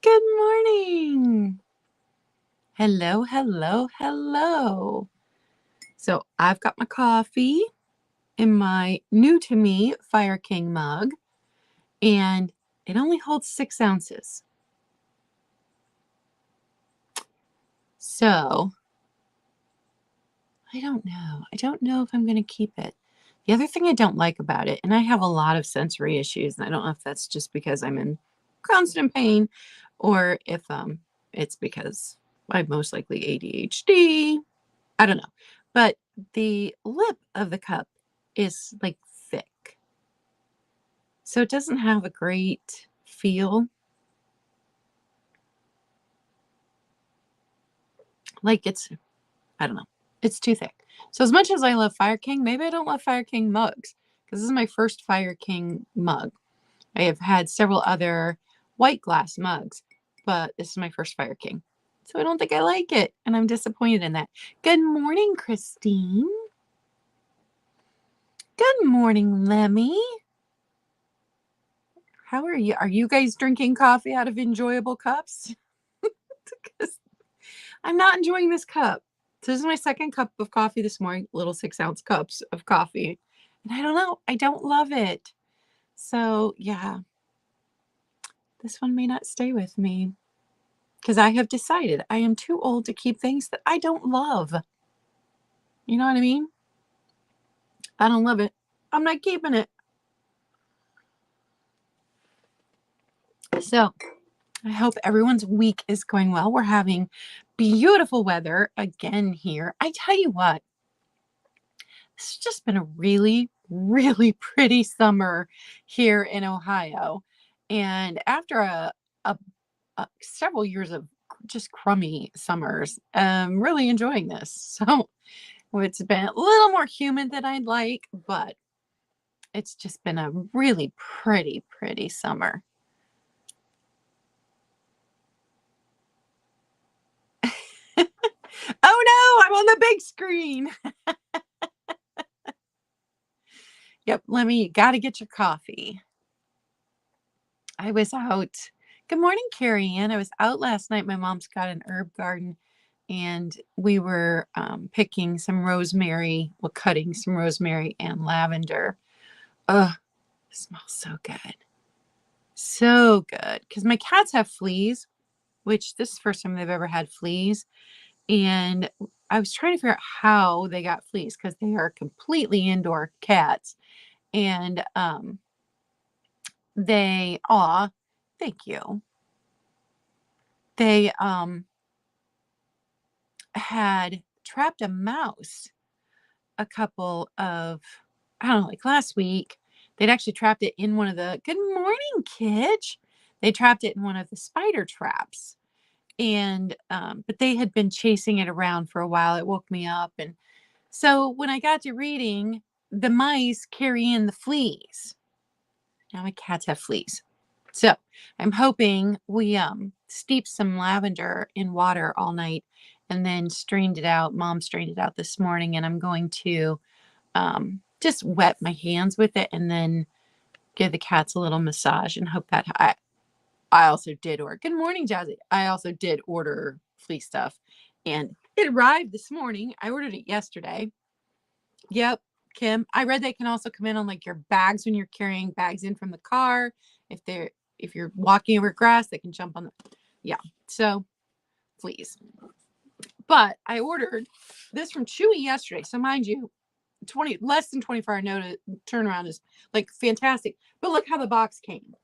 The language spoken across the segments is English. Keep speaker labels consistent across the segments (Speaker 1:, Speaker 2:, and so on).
Speaker 1: Good morning. Hello, hello, hello. So I've got my coffee in my new to me Fire King mug, and it only holds 6 ounces. So I don't know. I don't know if I'm going to keep it. The other thing I don't like about it, and I have a lot of sensory issues, and I don't know if that's just because I'm in constant pain or if it's because I'm most likely ADHD. I don't know. But the lip of the cup is like thick. So it doesn't have a great feel. Like I don't know. It's too thick. So as much as I love Fire King, maybe I don't love Fire King mugs because this is my first Fire King mug. I have had several other white glass mugs, but this is my first Fire King. So I don't think I like it, and I'm disappointed in that. Good morning, Christine. Good morning, Lemmy. How are you? Are you guys drinking coffee out of enjoyable cups? Because I'm not enjoying this cup. So this is my second cup of coffee this morning, little 6-ounce cups of coffee. And I don't know. I don't love it. So yeah, this one may not stay with me because I have decided I am too old to keep things that I don't love. You know what I mean? I don't love it. I'm not keeping it. So I hope everyone's week is going well. We're having beautiful weather again here. I tell you what, it's just been a really, really pretty summer here in Ohio. And after a several years of just crummy summers, I'm really enjoying this. So it's been a little more humid than I'd like, but it's just been a really pretty, pretty summer. Oh no, I'm on the big screen. Yep, Lemmy, you got to get your coffee. I was out. Good morning, Carrie Ann. I was out last night. My mom's got an herb garden, and we were picking some rosemary, well, cutting some rosemary and lavender. Ugh, it smells so good. So good. Because my cats have fleas, which this is the first time they've ever had fleas. And I was trying to figure out how they got fleas because they are completely indoor cats. And thank you. They had trapped a mouse a couple of, I don't know, like last week. They'd actually trapped it in one of the, good morning, Kidge. They trapped it in one of the spider traps. And, but they had been chasing it around for a while. It woke me up. And so when I got to reading, the mice carry in the fleas. Now my cats have fleas. So I'm hoping we steeped some lavender in water all night and then strained it out. Mom strained it out this morning, and I'm going to just wet my hands with it and then give the cats a little massage and hope that I also did order. Good morning, Jazzy. I also did order flea stuff, and it arrived this morning. I ordered it yesterday. Yep, Kim. I read they can also come in on like your bags when you're carrying bags in from the car. If you're walking over grass, they can jump on the So fleas. But I ordered this from Chewy yesterday. So mind you, less than 24-hour notice turnaround is like fantastic. But look how the box came.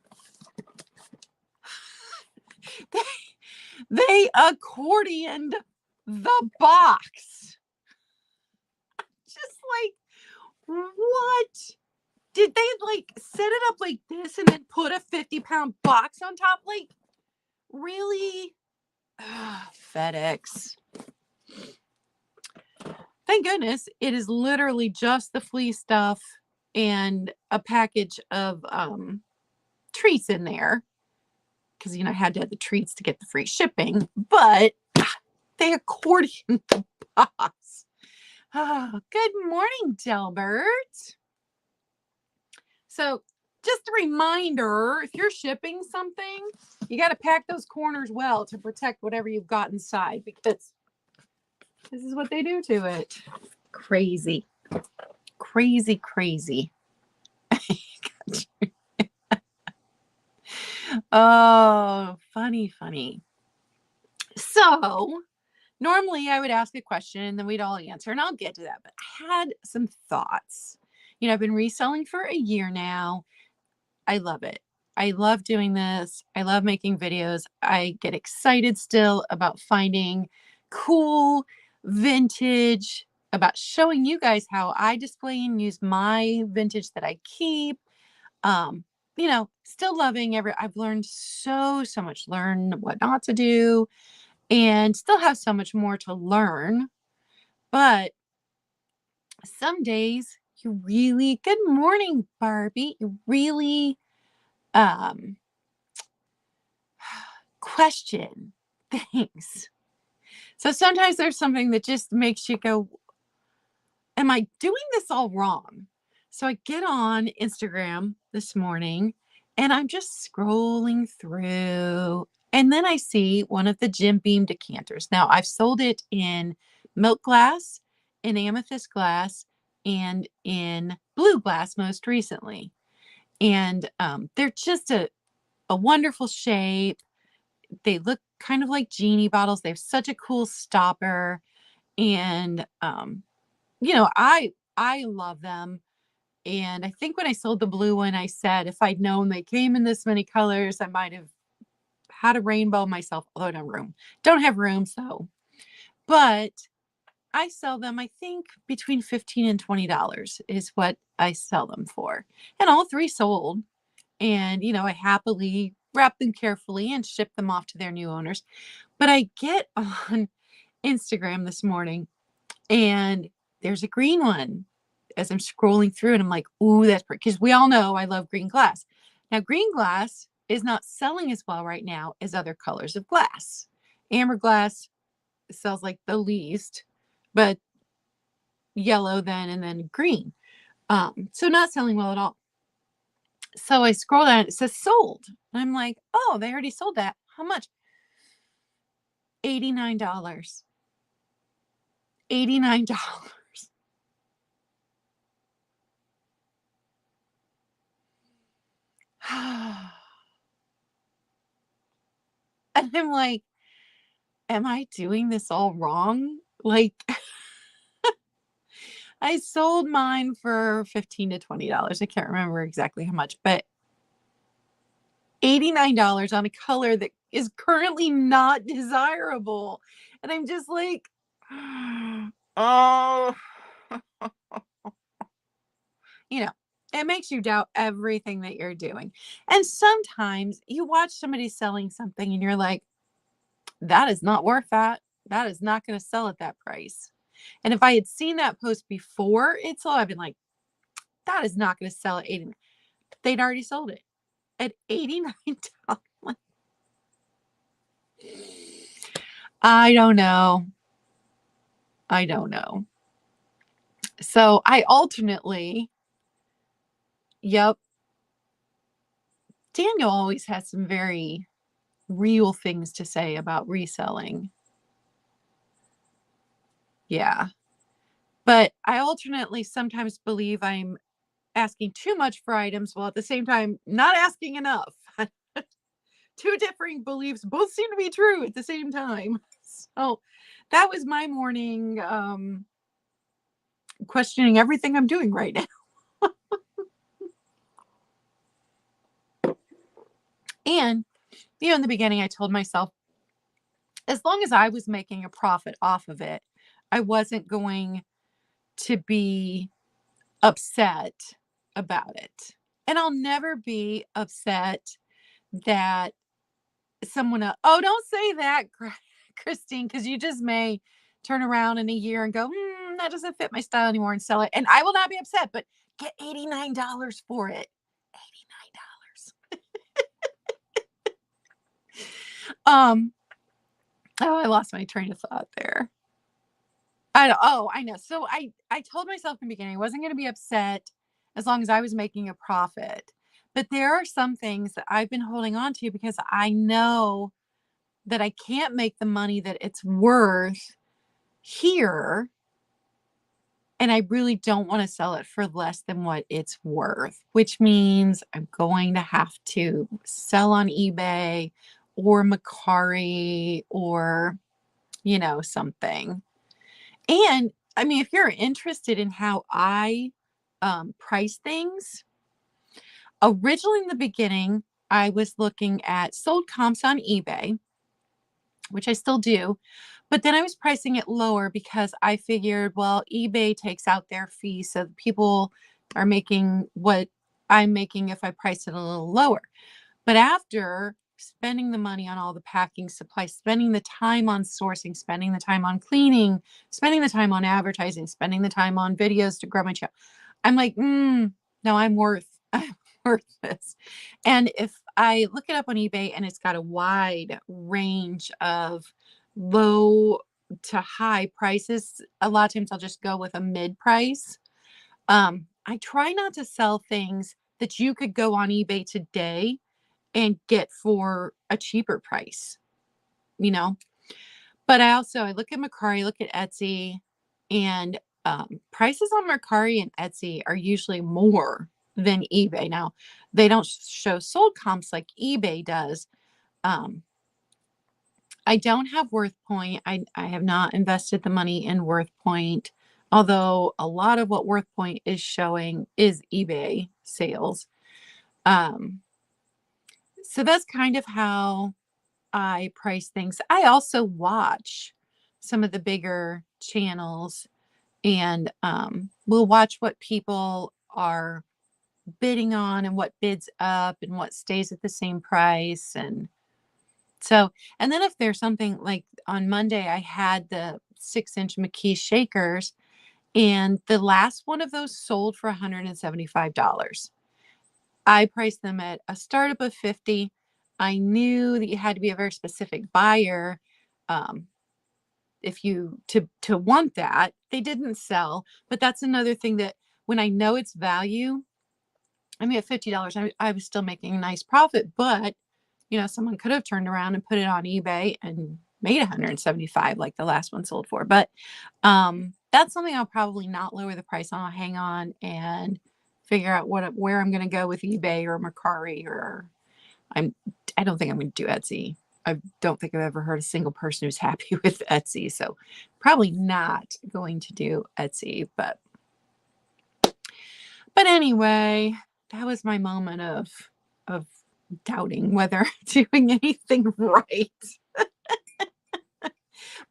Speaker 1: They accordioned the box. Just like, what? Did they like set it up like this and then put a 50-pound box on top? Like, really? FedEx. Thank goodness it is literally just the flea stuff and a package of treats in there. Because, I had to have the treats to get the free shipping. But they accordioned the box. Oh, good morning, Delbert. So just a reminder, if you're shipping something, you got to pack those corners well to protect whatever you've got inside, because this is what they do to it. Crazy. Crazy, crazy. Oh, funny, funny. So normally I would ask a question and then we'd all answer, and I'll get to that. But I had some thoughts. I've been reselling for a year now. I love it. I love doing this. I love making videos. I get excited still about finding cool vintage, about showing you guys how I display and use my vintage that I keep. Still loving I've learned so much, learn what not to do, and still have so much more to learn. But some days good morning, Barbie, you really question things. So sometimes there's something that just makes you go, am I doing this all wrong? So I get on Instagram this morning and I'm just scrolling through, and then I see one of the Jim Beam decanters. Now I've sold it in milk glass, in amethyst glass, and in blue glass most recently. And they're just a wonderful shape. They look kind of like genie bottles. They have such a cool stopper. And I love them. And I think when I sold the blue one, I said if I'd known they came in this many colors, I might have had a rainbow myself. Although don't have room. So, but I sell them, I think between $15 and $20 is what I sell them for. And all three sold. And, I happily wrap them carefully and ship them off to their new owners. But I get on Instagram this morning and there's a green one as I'm scrolling through, and I'm like, ooh, that's pretty. Because we all know I love green glass. Now, green glass is not selling as well right now as other colors of glass. Amber glass sells like the least, but yellow then, and then green. So not selling well at all. So I scroll down, it says sold. And I'm like, oh, they already sold that. How much? $89. $89. And I'm like, am I doing this all wrong? Like, I sold mine for $15 to $20. I can't remember exactly how much, but $89 on a color that is currently not desirable. And I'm just like, oh, it makes you doubt everything that you're doing. And sometimes you watch somebody selling something and you're like, that is not worth that. That is not going to sell at that price. And if I had seen that post before it sold, I've been like, that is not going to sell at $89. They'd already sold it at $89. I don't know. So I alternately, yep. Daniel always has some very real things to say about reselling. Yeah. But I alternately sometimes believe I'm asking too much for items while at the same time not asking enough. Two differing beliefs both seem to be true at the same time. So that was my morning questioning everything I'm doing right now. And, in the beginning, I told myself, as long as I was making a profit off of it, I wasn't going to be upset about it. And I'll never be upset that someone else, oh, don't say that, Christine, because you just may turn around in a year and go, that doesn't fit my style anymore, and sell it. And I will not be upset, but get $89 for it. $89. I lost my train of thought there. I know. So I told myself in the beginning I wasn't going to be upset as long as I was making a profit. But there are some things that I've been holding on to because I know that I can't make the money that it's worth here, and I really don't want to sell it for less than what it's worth, which means I'm going to have to sell on eBay or Macari or, something. And I mean, if you're interested in how I price things, originally in the beginning, I was looking at sold comps on eBay, which I still do. But then I was pricing it lower because I figured, well, eBay takes out their fee. So people are making what I'm making if I price it a little lower. But after spending the money on all the packing supplies, spending the time on sourcing, spending the time on cleaning, spending the time on advertising, spending the time on videos to grow my channel, I'm like, no, I'm worth I'm worth this. And if I look it up on eBay and it's got a wide range of low to high prices, a lot of times I'll just go with a mid price. I try not to sell things that you could go on eBay today and get for a cheaper price, you know? But I look at Mercari, look at Etsy, and prices on Mercari and Etsy are usually more than eBay. Now, they don't show sold comps like eBay does. Um, I don't have WorthPoint. I have not invested the money in WorthPoint, although a lot of what WorthPoint is showing is eBay sales. So that's kind of how I price things. I also watch some of the bigger channels and we'll watch what people are bidding on and what bids up and what stays at the same price. And then if there's something like on Monday, I had the 6-inch McKee shakers, and the last one of those sold for $175. I priced them at a startup of 50. I knew that you had to be a very specific buyer if you to want that. They didn't sell, but that's another thing that when I know it's value, I mean, at $50, I was still making a nice profit, but someone could have turned around and put it on eBay and made 175 like the last one sold for. But that's something I'll probably not lower the price on. I'll hang on and figure out where I'm going to go with eBay or Mercari, or I don't think I'm going to do Etsy. I don't think I've ever heard a single person who's happy with Etsy, so probably not going to do Etsy. But anyway, that was my moment of doubting whether I'm doing anything right.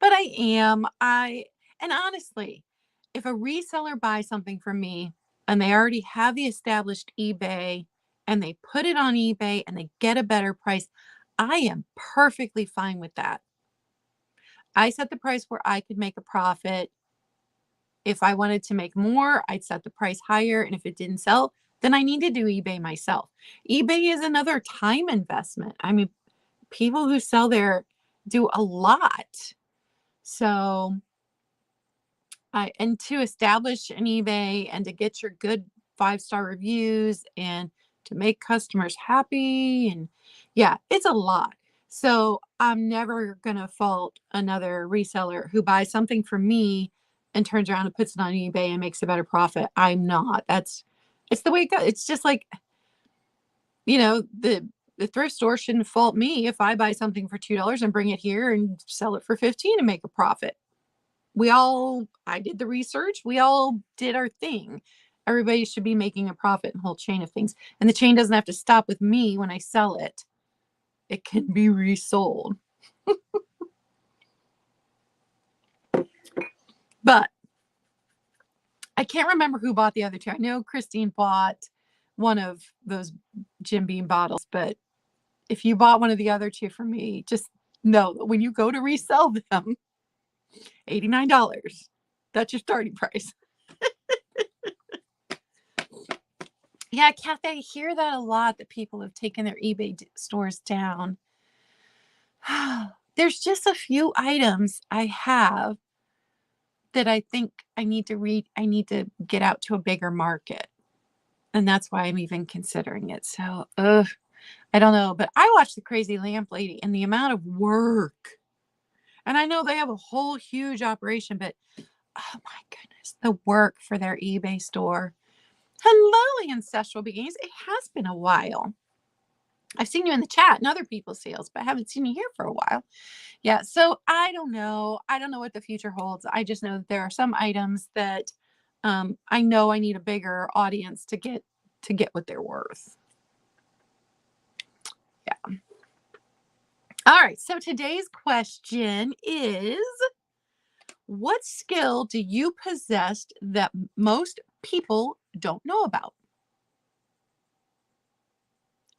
Speaker 1: But I am. And honestly, if a reseller buys something from me and they already have the established eBay and they put it on eBay and they get a better price, I am perfectly fine with that. I set the price where I could make a profit. If I wanted to make more, I'd set the price higher. And if it didn't sell, then I need to do eBay myself. eBay is another time investment. I mean, people who sell there do a lot. So, and to establish an eBay and to get your good 5-star reviews and to make customers happy, and yeah, it's a lot. So I'm never going to fault another reseller who buys something from me and turns around and puts it on eBay and makes a better profit. I'm not. It's the way it goes. It's just like, the thrift store shouldn't fault me if I buy something for $2 and bring it here and sell it for 15 and make a profit. I did the research. We all did our thing. Everybody should be making a profit in a whole chain of things. And the chain doesn't have to stop with me when I sell it. It can be resold. But I can't remember who bought the other two. I know Christine bought one of those Jim Beam bottles, but if you bought one of the other two from me, just know that when you go to resell them, $89. That's your starting price. Yeah, Kathy, I hear that a lot, that people have taken their eBay stores down. There's just a few items I have that I think I need to get out to a bigger market. And that's why I'm even considering it. So, I don't know. But I watched The Crazy Lamp Lady, and the amount of work. And I know they have a whole huge operation, but oh my goodness, the work for their eBay store. Hello, Ancestral Beginnings. It has been a while. I've seen you in the chat and other people's sales, but I haven't seen you here for a while. Yeah, so I don't know. I don't know what the future holds. I just know that there are some items that I know I need a bigger audience to get what they're worth. Yeah. All right, so today's question is, what skill do you possess that most people don't know about?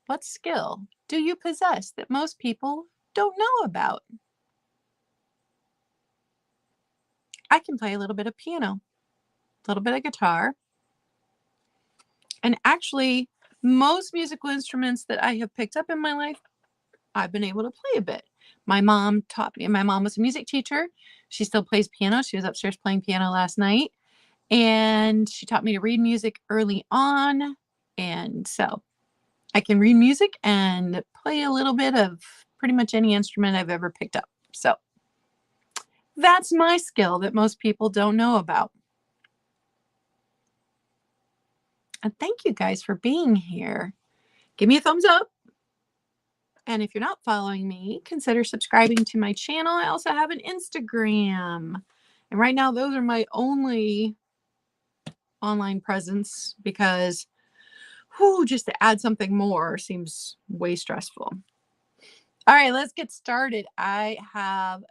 Speaker 1: What skill do you possess that most people don't know about? I can play a little bit of piano, a little bit of guitar, and actually most musical instruments that I have picked up in my life, I've been able to play a bit. My mom taught me. My mom was a music teacher. She still plays piano. She was upstairs playing piano last night, and she taught me to read music early on. And so I can read music and play a little bit of pretty much any instrument I've ever picked up. So that's my skill that most people don't know about. And thank you guys for being here. Give me a thumbs up. And if you're not following me, consider subscribing to my channel. I also have an Instagram. And right now, those are my only online presence because just to add something more seems way stressful. All right, let's get started. I have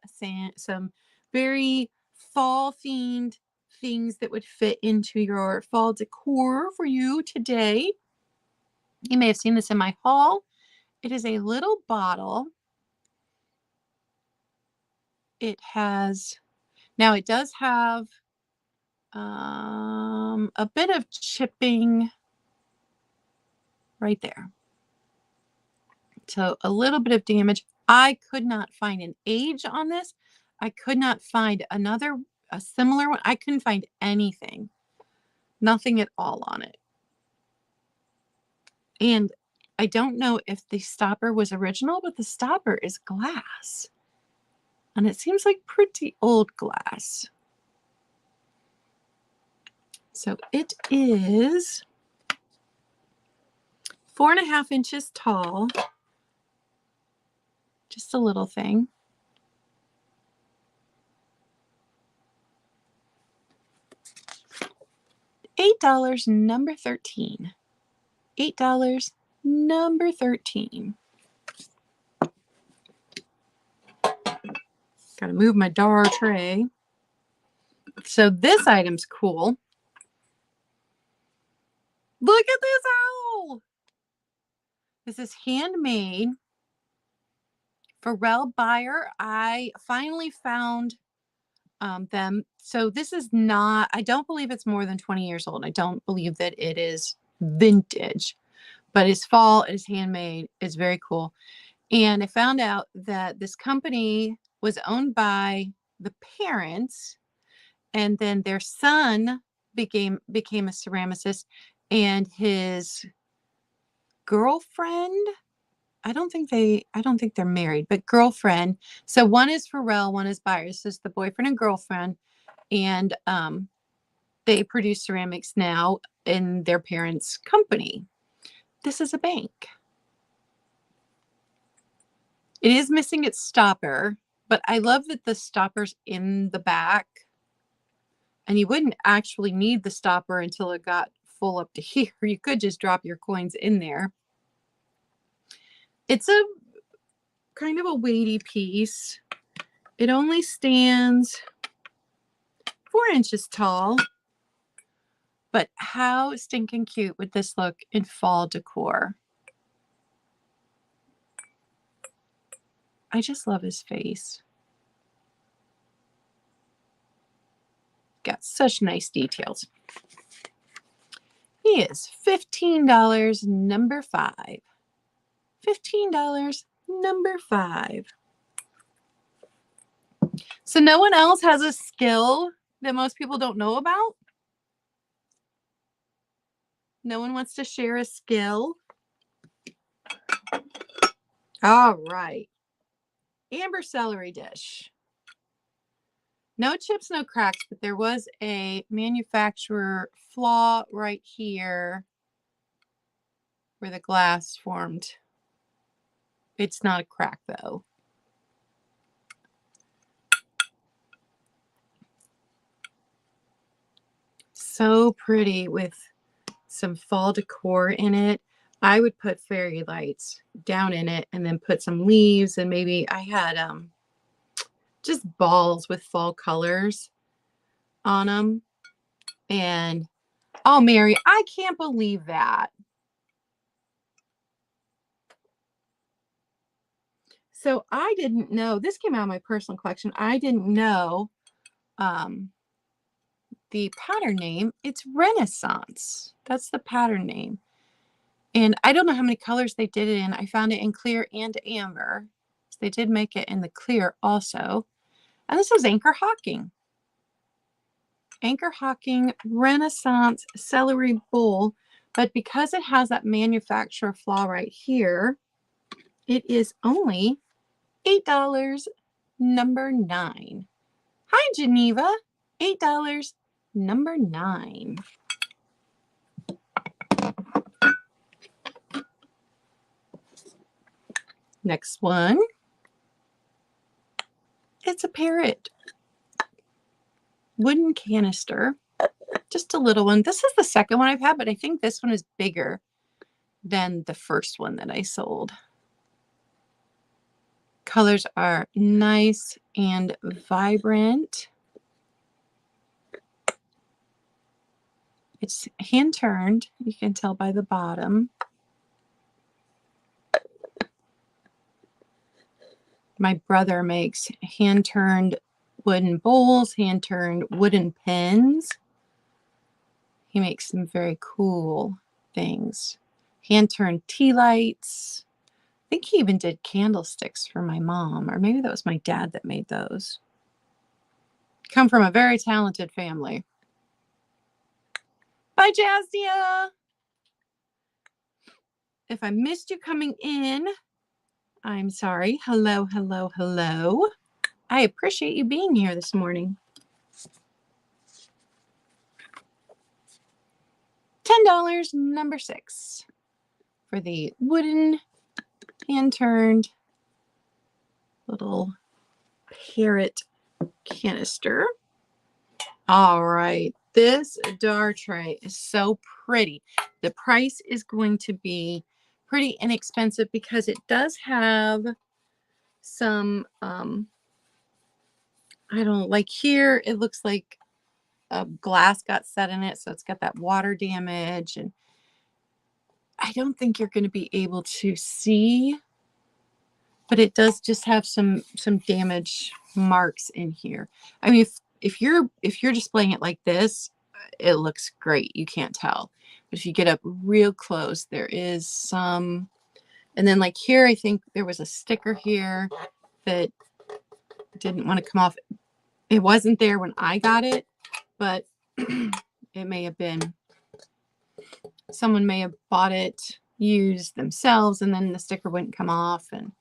Speaker 1: some very fall-themed things that would fit into your fall decor for you today. You may have seen this in my haul. It is a little bottle. It does have a bit of chipping right there. So a little bit of damage. I could not find an age on this. I could not find a similar one. I couldn't find anything. Nothing at all on it. And I don't know if the stopper was original, but the stopper is glass. And it seems like pretty old glass. So it is 4.5 inches tall. Just a little thing. $8, number 13. $8, number 13. Gotta move my dar tray. So this item's cool. Look at this owl. This is handmade. Pharrell Buyer. I finally found them. So this is not, I don't believe it's more than 20 years old. I don't believe that it is vintage, but it's fall, it is handmade. It's very cool. And I found out that this company was owned by the parents, and then their son became a ceramicist, and his girlfriend, I don't think they're married, but girlfriend. So one is Pharrell, one is Buyer. This is the boyfriend and girlfriend, and they produce ceramics now in their parents' company. This is a bank. It is missing its stopper, but I love that the stopper's in the back. And you wouldn't actually need the stopper until it got full up to here. You could just drop your coins in there. It's a kind of a weighty piece. It only stands 4 inches tall. But how stinking cute would this look in fall decor? I just love his face. Got such nice details. He is $15, number 5. $15, number 5. So no one else has a skill that most people don't know about? No one wants to share a skill. All right. Amber celery dish. No chips, no cracks, but there was a manufacturer flaw right here where the glass formed. It's not a crack though. So pretty with some fall decor in it. I would put fairy lights down in it and then put some leaves, and maybe I had just balls with fall colors on them. And oh, Mary, I can't believe that. So I didn't know, this came out of my personal collection. I didn't know the pattern name. It's Renaissance. That's the pattern name. And I don't know how many colors they did it in. I found it in clear and amber. So they did make it in the clear also. And this is Anchor Hawking. Anchor Hawking Renaissance Celery Bowl. But because it has that manufacturer flaw right here, it is only $8, number 9. Hi, Geneva. $8, number 9. Next one. It's a parrot. Wooden canister. Just a little one. This is the second one I've had, but I think this one is bigger than the first one that I sold. Colors are nice and vibrant. It's hand turned. You can tell by the bottom. My brother makes hand turned wooden bowls, hand turned wooden pins. He makes some very cool things. Hand turned tea lights. I think he even did candlesticks for my mom, or maybe that was my dad that made those. Come from a very talented family. Bye, Jazdia. If I missed you coming in, I'm sorry. Hello, hello, hello. I appreciate you being here this morning. $10, number 6, for the wooden hand-turned little parrot canister. All right, this dar tray is so pretty. The price is going to be pretty inexpensive because it does have some, I don't know, like here, it looks like a glass got set in it, so it's got that water damage, and I don't think you're going to be able to see, but it does just have some damage marks in here. I mean, if you're displaying it like this, it looks great. You can't tell. But if you get up real close, there is some. And then like here, I think there was a sticker here that didn't want to come off. It wasn't there when I got it, but it may have been. Someone may have bought it used themselves, and then the sticker wouldn't come off. And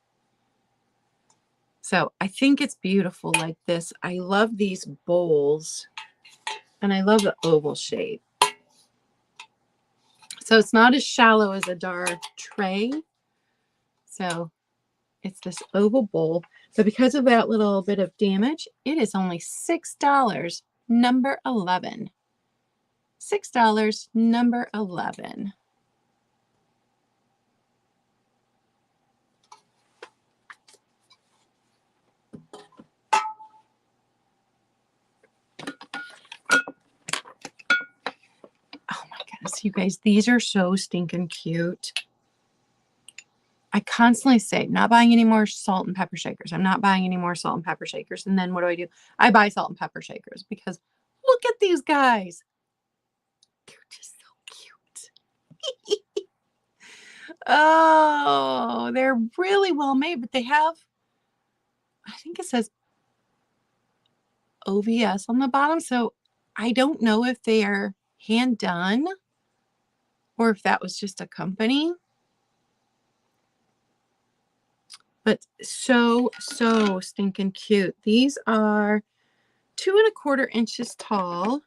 Speaker 1: so I think it's beautiful like this. I love these bowls, and I love the oval shape. So it's not as shallow as a dar tray. So it's this oval bowl. But because of that little bit of damage, it is only $6, number 11. $6, number 11. Oh my goodness, you guys, these are so stinking cute. I constantly say, not buying any more salt and pepper shakers. I'm not buying any more salt and pepper shakers. And then what do? I buy salt and pepper shakers because look at these guys. They're just so cute. Oh, they're really well made, but they have, I think it says OVS on the bottom. So I don't know if they are hand done or if that was just a company. But so stinking cute. These are 2¼ inches tall.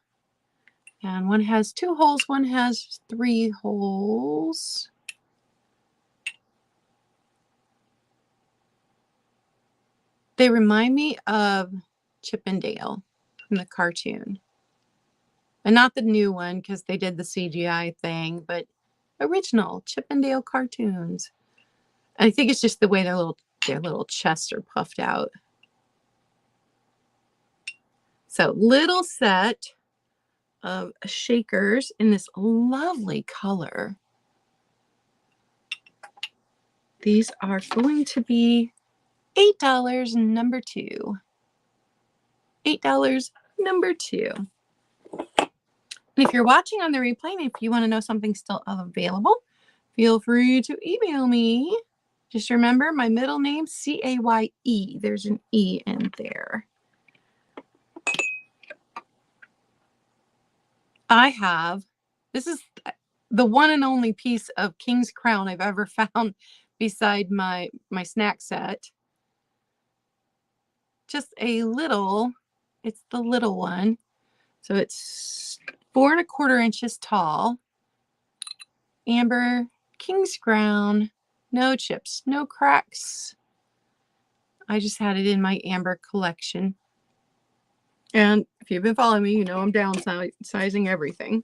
Speaker 1: And one has 2 holes, one has 3 holes. They remind me of Chip and Dale from the cartoon. And not the new one because they did the CGI thing, but original Chip and Dale cartoons. And I think it's just the way their little chests are puffed out. So little set of shakers in this lovely color. These are going to be $8, number 2. $8, number 2. And if you're watching on the replay, and if you want to know something's still available, feel free to email me. Just remember my middle name, C-A-Y-E. There's an E in there. This is the one and only piece of King's Crown I've ever found beside my snack set. Just a little, it's the little one. So it's 4¼ inches tall. Amber, King's Crown, no chips, no cracks. I just had it in my amber collection. And if you've been following me, you know I'm downsizing everything.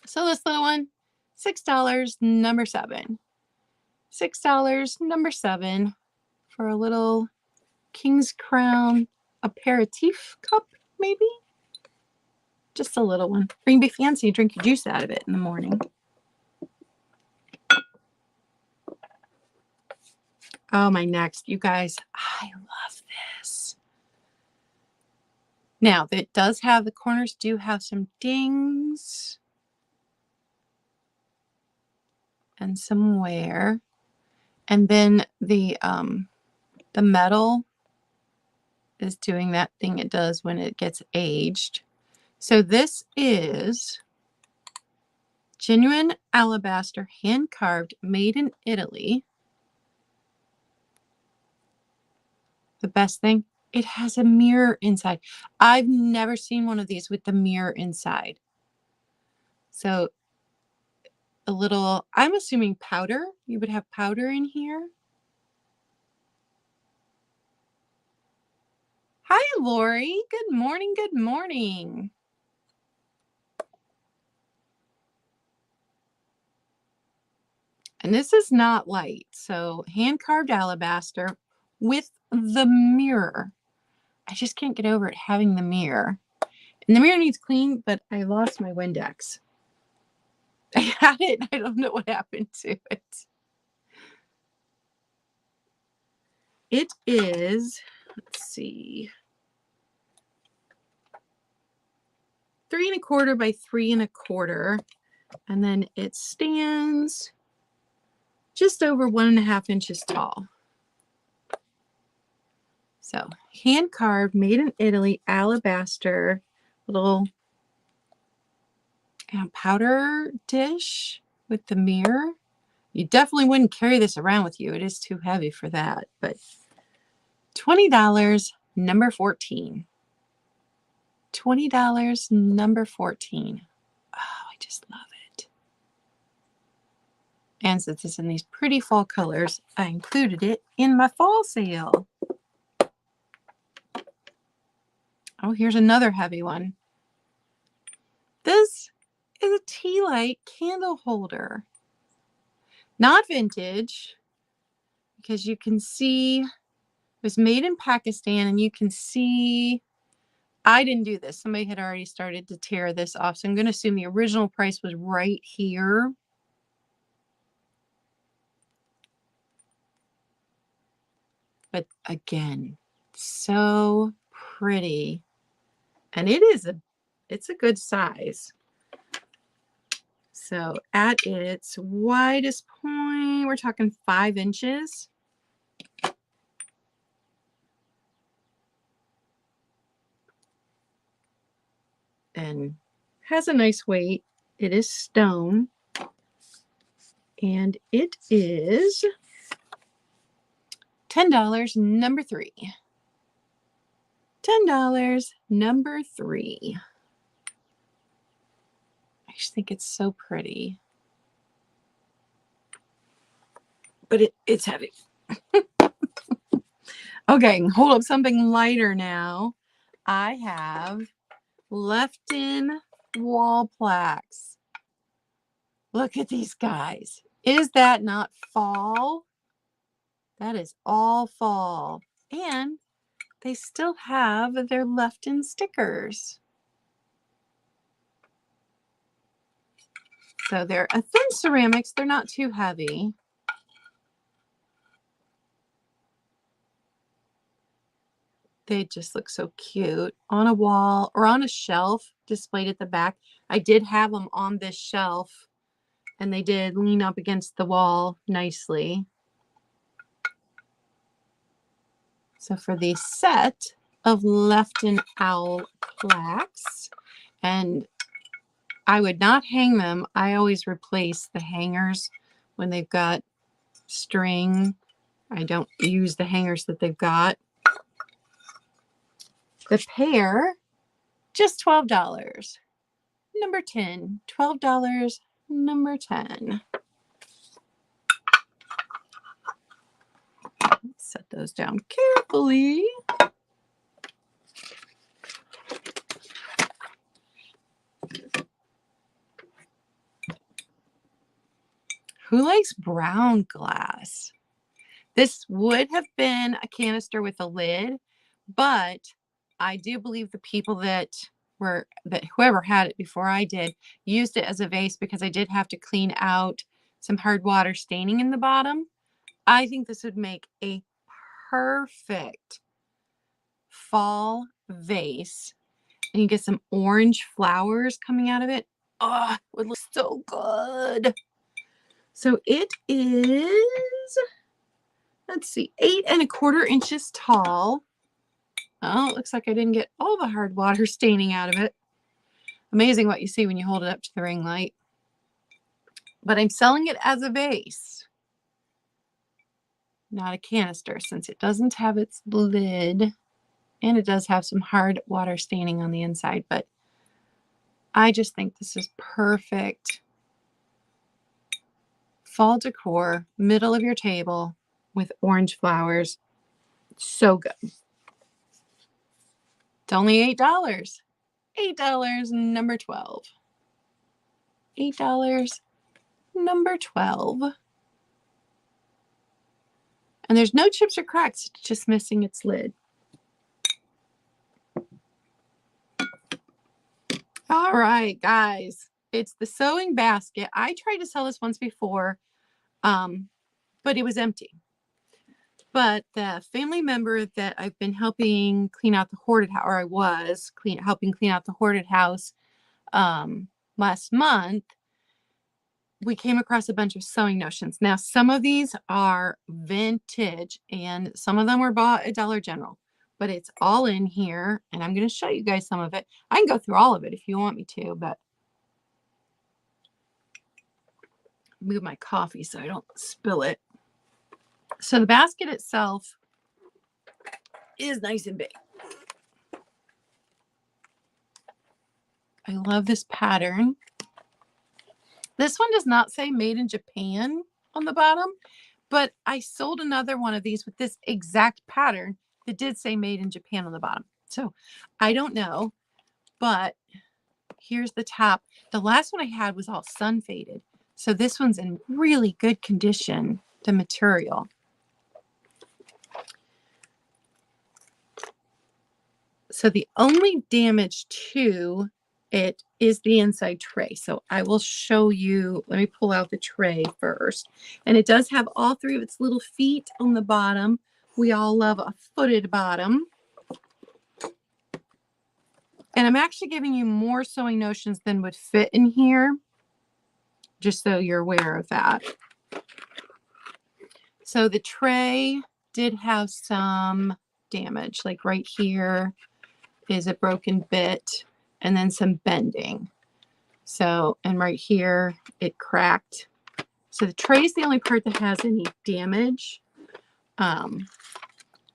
Speaker 1: So this little one, $6, number 7. $6, number 7 for a little King's Crown aperitif cup, maybe? Just a little one. Or you can be fancy and drink your juice out of it in the morning. Oh, my next. You guys, I love this. Now, it does have, the corners do have some dings. And some wear. And then the metal is doing that thing it does when it gets aged. So this is genuine alabaster, hand carved, made in Italy. The best thing, it has a mirror inside. I've never seen one of these with the mirror inside. So a little, I'm assuming powder. You would have powder in here. Hi, Lori. Good morning. Good morning. And this is not light. So hand-carved alabaster with the mirror. I just can't get over it having the mirror. And the mirror needs clean, but I lost my Windex. I had it. I don't know what happened to it. It is, let's see, 3¼ by 3¼ and then it stands just over 1½ inches tall. So hand carved, made in Italy, alabaster, little powder dish with the mirror. You definitely wouldn't carry this around with you. It is too heavy for that. But $20, number 14. $20, number 14. Oh, I just love it. And since it's in these pretty fall colors, I included it in my fall sale. Oh, here's another heavy one. This is a tea light candle holder. Not vintage, because you can see it was made in Pakistan, and you can see, I didn't do this. Somebody had already started to tear this off, so I'm going to assume the original price was right here. But again, so pretty. And it's a good size. So at its widest point, we're talking 5 inches. And has a nice weight. It is stone. And it is $10, number 3. $10, number 3. I just think it's so pretty. But it's heavy. Okay, hold up something lighter now. I have left-in wall plaques. Look at these guys. Is that not fall? That is all fall. And they still have their left-in stickers. So they're a thin ceramics. They're not too heavy. They just look so cute on a wall or on a shelf displayed at the back. I did have them on this shelf and they did lean up against the wall nicely. So for the set of Left-in Owl plaques, and I would not hang them. I always replace the hangers when they've got string. I don't use the hangers that they've got. The pair, just $12. Number 10. $12, number 10. Set those down carefully. Who likes brown glass? This would have been a canister with a lid, but I do believe the people that whoever had it before I did used it as a vase because I did have to clean out some hard water staining in the bottom. I think this would make a perfect fall vase, and you get some orange flowers coming out of it. Oh, it would look so good. So it is, let's see, 8 1/4 inches tall. Oh, it looks like I didn't get all the hard water staining out of it. Amazing what you see when you hold it up to the ring light. But I'm selling it as a vase, not a canister, since it doesn't have its lid and it does have some hard water staining on the inside. But I just think this is perfect fall decor, middle of your table with orange flowers. So good. It's only $8. $8, number 12. $8, number 12. And there's no chips or cracks, it's just missing its lid. All right, guys, it's the sewing basket. I tried to sell this once before, but it was empty. But the family member that I've been helping clean out the hoarded house, or I was helping clean out the hoarded house last month, we came across a bunch of sewing notions. Now, some of these are vintage and some of them were bought at Dollar General, but it's all in here and I'm going to show you guys some of it. I can go through all of it if you want me to, but move my coffee so I don't spill it. So the basket itself is nice and big. I love this pattern. This one does not say made in Japan on the bottom, but I sold another one of these with this exact pattern that did say made in Japan on the bottom. So I don't know, but here's the top. The last one I had was all sun faded. So this one's in really good condition, the material. So the only damage to it is the inside tray. So I will show you, let me pull out the tray first. And it does have all 3 of its little feet on the bottom. We all love a footed bottom. And I'm actually giving you more sewing notions than would fit in here, just so you're aware of that. So the tray did have some damage, like right here is a broken bit and then some bending. So, and right here it cracked. So the tray is the only part that has any damage.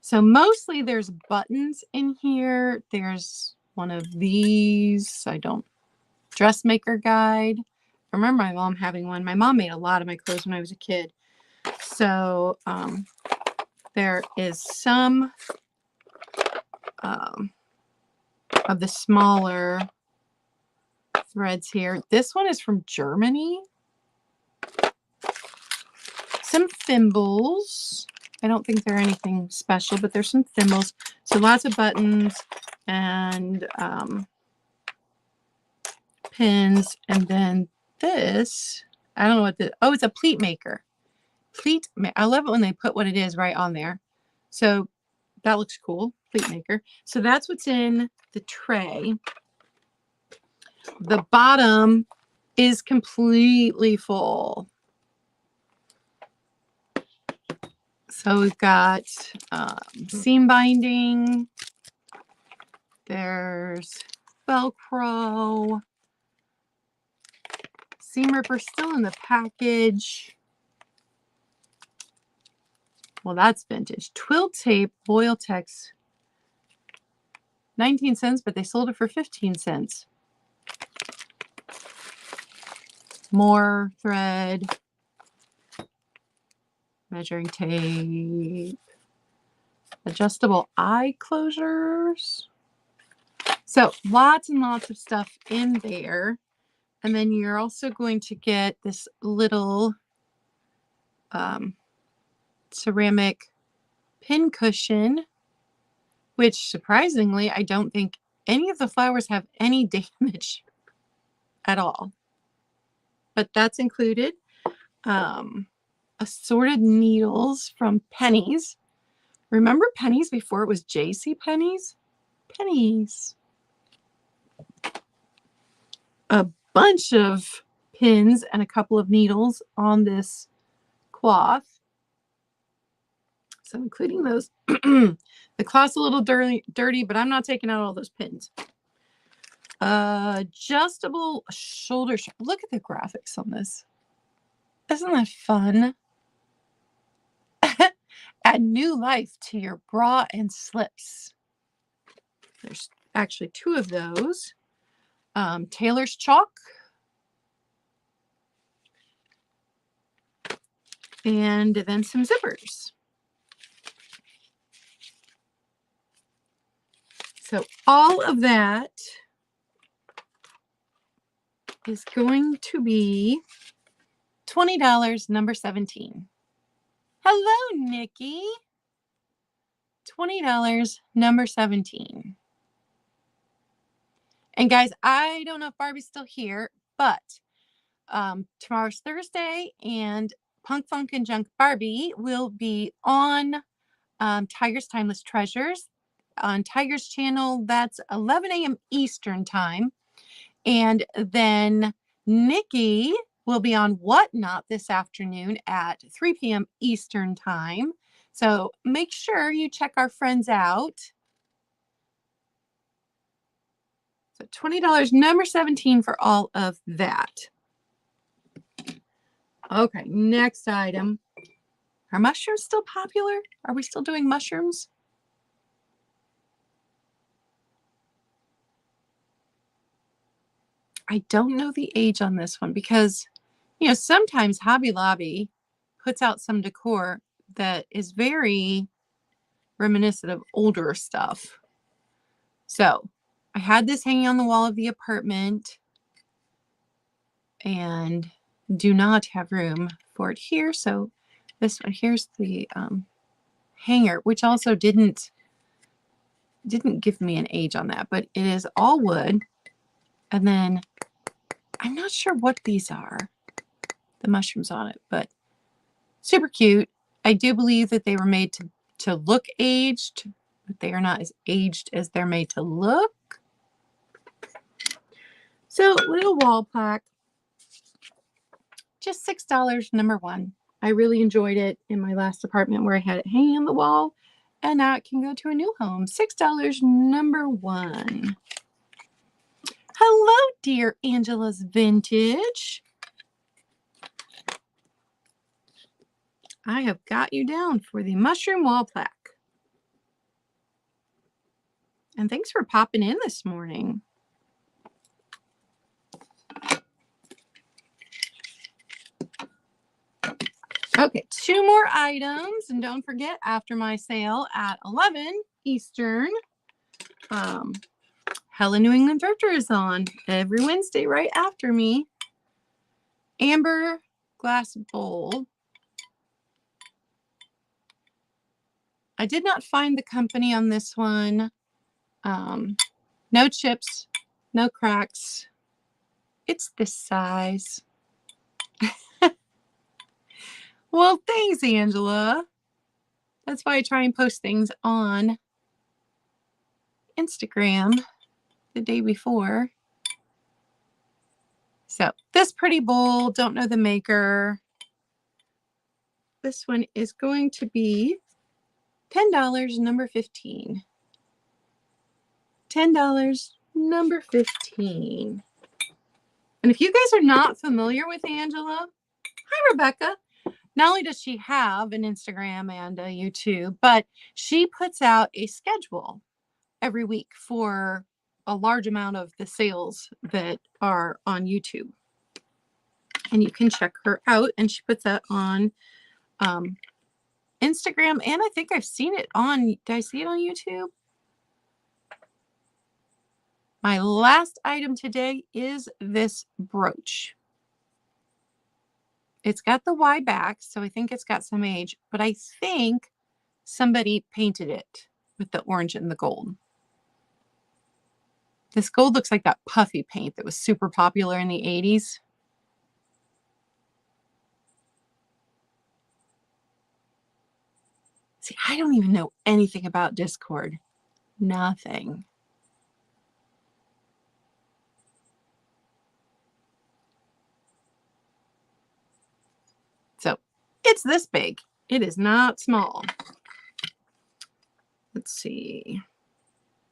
Speaker 1: So mostly there's buttons in here. There's one of these. Dressmaker guide. I remember my mom having one. My mom made a lot of my clothes when I was a kid. So there is some of the smaller threads here. This one is from Germany. Some thimbles. I don't think they're anything special, but there's some thimbles. So lots of buttons and pins. And then this, I don't know what this, oh, it's a pleat maker. I love it when they put what it is right on there. So that looks cool, pleat maker. So that's what's in the tray. The bottom is completely full. So we've got seam binding. There's Velcro. Seam ripper still in the package. Well, that's vintage. Twill tape, Boil-Tex. 19 cents, but they sold it for 15 cents. More thread. Measuring tape. Adjustable eye closures. So lots and lots of stuff in there. And then you're also going to get this little ceramic pin cushion, which surprisingly, I don't think any of the flowers have any damage at all. But that's included. Assorted needles from Pennies. Remember Pennies before it was JC Pennies? Pennies. A bunch of pins and a couple of needles on this cloth. So including those. The cloth's a little dirty, but I'm not taking out all those pins. Adjustable shoulder strap. Look at the graphics on this. Isn't that fun? Add new life to your bra and slips. There's actually two of those. Tailor's chalk. And then some zippers. So all of that is going to be $20, number 17. Hello, Nikki. $20, number 17. And guys, I don't know if Barbie's still here, but tomorrow's Thursday, and Punk Funk and Junk Barbie will be on Tiger's Timeless Treasures on Tiger's channel. That's 11 a.m. Eastern time. And then Nikki will be on Whatnot this afternoon at 3 p.m. Eastern time. So make sure you check our friends out. So $20, number 17 for all of that. Okay, next item. Are mushrooms still popular? Are we still doing mushrooms? I don't know the age on this one because, you know, sometimes Hobby Lobby puts out some decor that is very reminiscent of older stuff. So I had this hanging on the wall of the apartment and do not have room for it here. So this one, here's the hanger, which also didn't give me an age on that, but it is all wood. And then I'm not sure what these are, the mushrooms on it, but super cute. I do believe that they were made to look aged, but they are not as aged as they're made to look. So little wall plaque, just $6, number 1. I really enjoyed it in my last apartment where I had it hanging on the wall, and now it can go to a new home. $6, number 1. Hello, dear Angela's Vintage. I have got you down for the mushroom wall plaque. And thanks for popping in this morning. Okay, 2 more items. And don't forget, after my sale at 11 Eastern, Helen New England Thrifter is on every Wednesday right after me. Amber glass bowl. I did not find the company on this one. No chips, no cracks. It's this size. Well, thanks, Angela. That's why I try and post things on Instagram the day before. So this pretty bowl, don't know the maker. This one is going to be $10, number 15. $10, number 15. And if you guys are not familiar with Angela, hi, Rebecca. Not only does she have an Instagram and a YouTube, but she puts out a schedule every week for a large amount of the sales that are on YouTube. And you can check her out, and she puts that on Instagram, and I think I've seen it on, did I see it on YouTube? My last item today is this brooch. It's got the Y back, so I think it's got some age, but I think somebody painted it with the orange and the gold. This gold looks like that puffy paint that was super popular in the 80s. See, I don't even know anything about Discord. Nothing. So it's this big. It is not small. Let's see.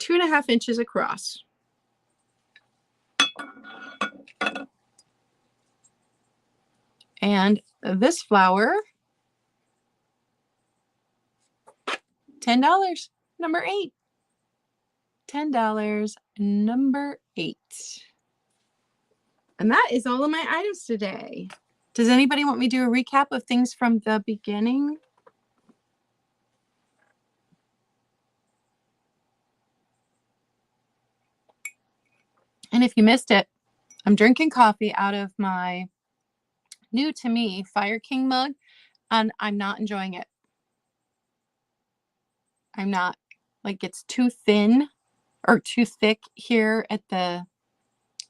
Speaker 1: 2.5 inches across. And this flower, $10, number 8. $10, number 8. And that is all of my items today. Does anybody want me to do a recap of things from the beginning? And if you missed it, I'm drinking coffee out of my new to me Fire King mug, and I'm not enjoying it. I'm not. Like, it's too thin or too thick here at the,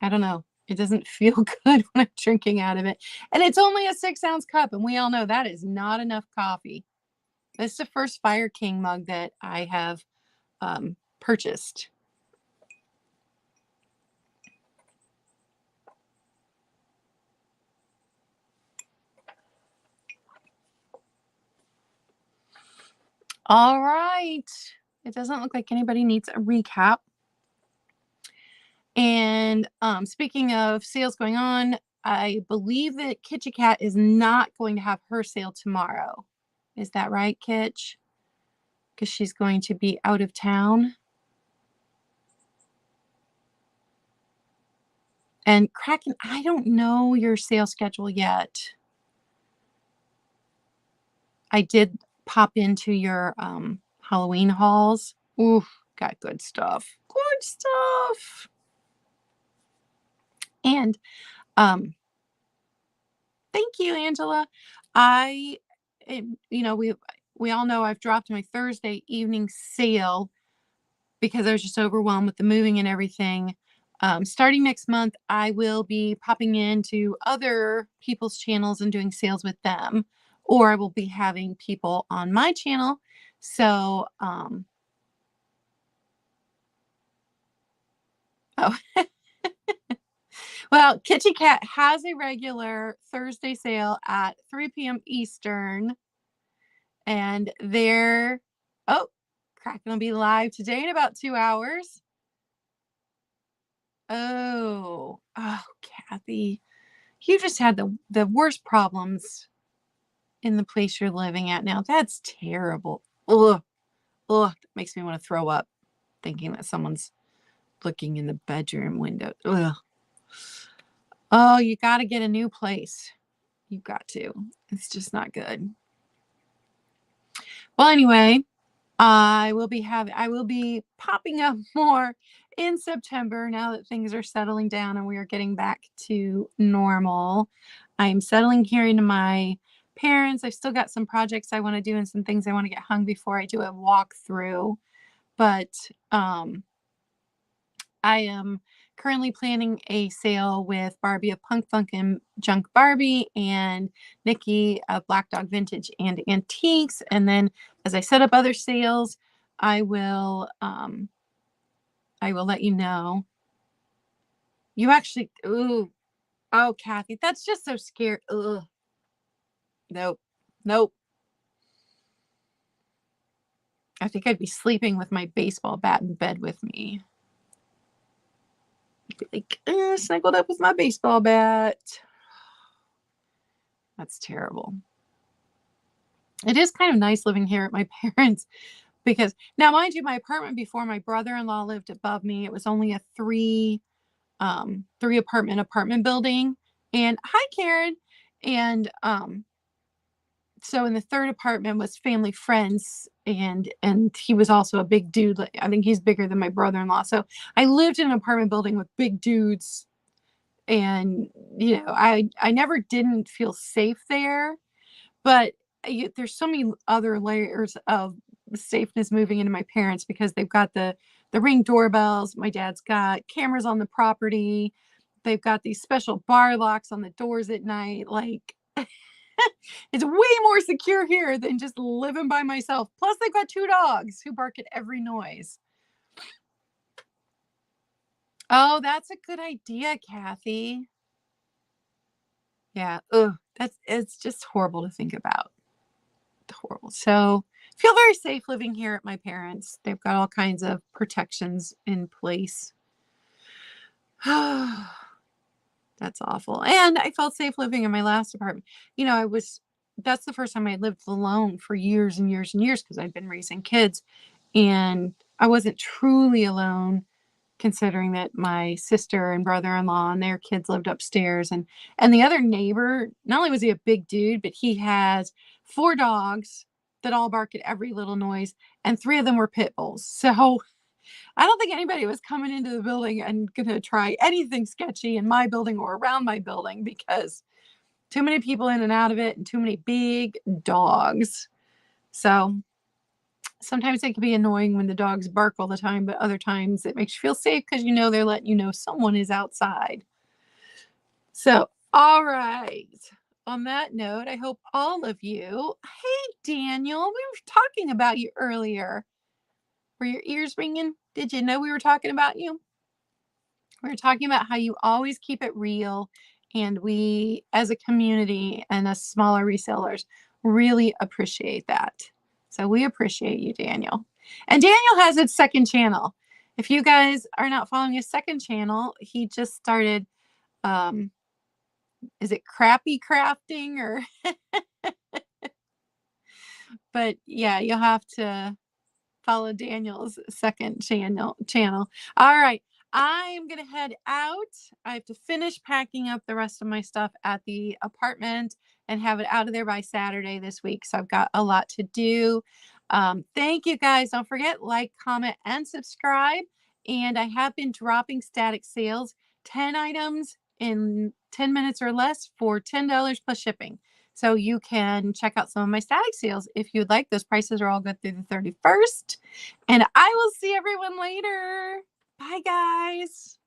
Speaker 1: I don't know. It doesn't feel good when I'm drinking out of it. And it's only a 6-ounce cup, and we all know that is not enough coffee. This is the first Fire King mug that I have purchased. All right. It doesn't look like anybody needs a recap. And speaking of sales going on, I believe that Kitchen Cat is not going to have her sale tomorrow. Is that right, Kitch? Because she's going to be out of town. And Kraken, I don't know your sales schedule yet. I did pop into your Halloween hauls. Ooh, got good stuff. Good stuff. And thank you, Angela. We all know I've dropped my Thursday evening sale because I was just overwhelmed with the moving and everything. Starting next month, I will be popping into other people's channels and doing sales with them, or I will be having people on my channel. So, well, Kitchen Cat has a regular Thursday sale at 3 p.m. Eastern. And they're, Kraken will be live today in about 2 hours. Oh, Kathy, you just had the worst problems. in the place you're living at now. That's terrible. Ugh. Ugh. That makes me want to throw up thinking that someone's looking in the bedroom window. Ugh. Oh, you got to get a new place. You got to. It's just not good. Well, anyway, I will be popping up more in September now that things are settling down and we are getting back to normal. I'm settling here into my parents. I've still got some projects I want to do and some things I want to get hung before I do a walkthrough. But I am currently planning a sale with Barbie of Punk Funk and Junk Barbie and Nikki of Black Dog Vintage and Antiques. And then as I set up other sales, I will let you know. You actually, ooh, oh, Kathy, that's just so scary. Ugh. Nope. Nope. I think I'd be sleeping with my baseball bat in bed with me. I'd be like, snuggled up with my baseball bat. That's terrible. It is kind of nice living here at my parents' because now, mind you, my apartment before my brother-in-law lived above me. It was only a three apartment building. And hi, Karen. And so in the third apartment was family friends, and he was also a big dude. I think he's bigger than my brother-in-law. So I lived in an apartment building with big dudes, and I never didn't feel safe there. But there's so many other layers of safeness moving into my parents because they've got the Ring doorbells. My dad's got cameras on the property. They've got these special bar locks on the doors at night. Like, it's way more secure here than just living by myself. Plus, they've got 2 dogs who bark at every noise. Oh, that's a good idea, Kathy. Yeah. Ugh. It's just horrible to think about. Horrible. So feel very safe living here at my parents. They've got all kinds of protections in place. That's awful. And I felt safe living in my last apartment. That's the first time I lived alone for years and years and years because I'd been raising kids. And I wasn't truly alone considering that my sister and brother-in-law and their kids lived upstairs. And the other neighbor, not only was he a big dude, but he has 4 dogs that all bark at every little noise, and 3 of them were pit bulls. So I don't think anybody was coming into the building and going to try anything sketchy in my building or around my building because too many people in and out of it and too many big dogs. So sometimes it can be annoying when the dogs bark all the time, but other times it makes you feel safe because they're letting you know someone is outside. So, all right. On that note, I hope all of you. Hey, Daniel, we were talking about you earlier. Were your ears ringing? Did you know we were talking about you? We were talking about how you always keep it real, and we, as a community and as smaller resellers, really appreciate that. So we appreciate you, Daniel. And Daniel has his second channel. If you guys are not following his second channel, he just started, is it Crappy Crafting or, but yeah, you'll have to follow Daniel's second channel. All right. I'm going to head out. I have to finish packing up the rest of my stuff at the apartment and have it out of there by Saturday this week. So I've got a lot to do. Thank you guys. Don't forget, like, comment, and subscribe. And I have been dropping static sales, 10 items in 10 minutes or less for $10 plus shipping. So you can check out some of my static sales if you'd like. Those prices are all good through the 31st. And I will see everyone later. Bye, guys.